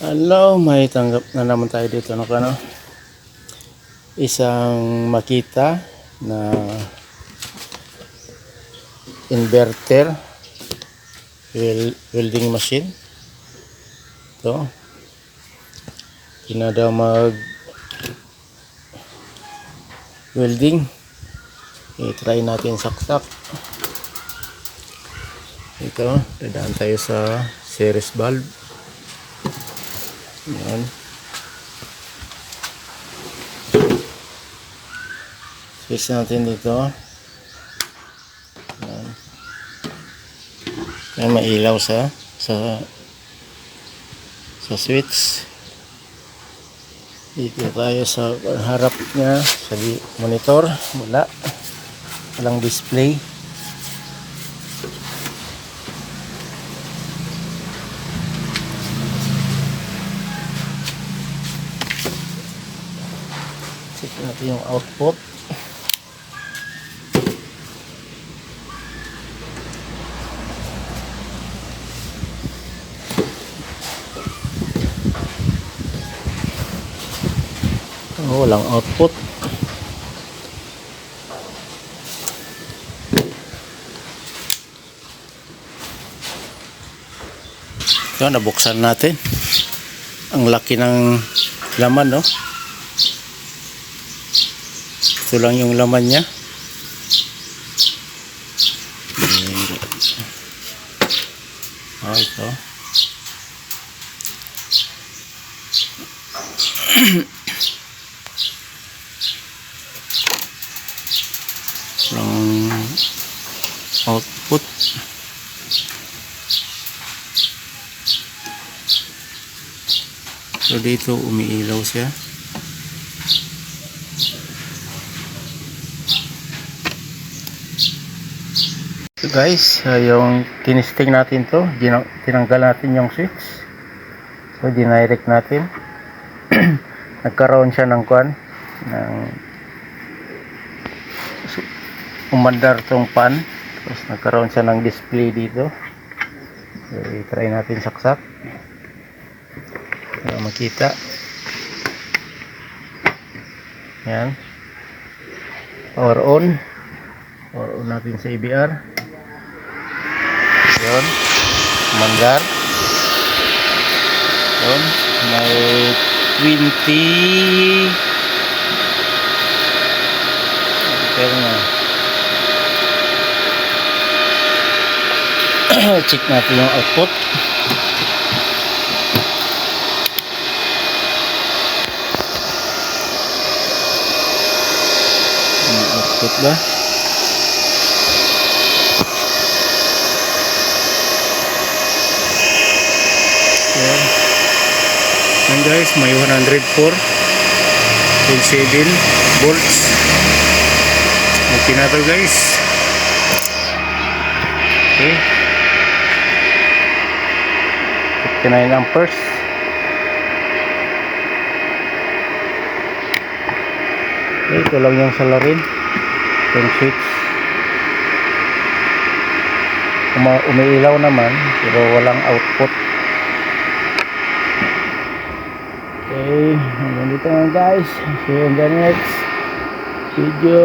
Hello, may tanggap na naman tayo dito ng isang Makita na inverter welding machine. Ito, pinadaw mag welding. I-try natin saksak. Ito, dadaan tayo sa series valve. Yan. Switch natin dito. Yan. Yan, mailaw sa switch. Dito tayo sa harap niya sa monitor. Walang display. Check natin yung output. Walang output. Ito, nabuksan natin. Ang laki ng laman, no? Ito lang yung laman niya. Ito. Walang output. So dito umiilaw siya. So guys, yung tinisting natin to, tinanggal natin yung switch. So dinirect natin. Nagkaroon siya ng umandar tong pan. Tapos nagkaroon siya ng display dito. So i-try natin saksak para makita. Yan. Power on. Power on natin sa EBR. Yun. Umandar. Yun. May 20 ampere na. Check natin yung output. Yung output ba? Yan guys, may 104.7 volts. Okay na to guys. Okay, 59 amperes. Okay, ito lang yung salarin, yung switch. Umiilaw naman pero walang output. Okay, hanggang dito na guys. See you in the next video.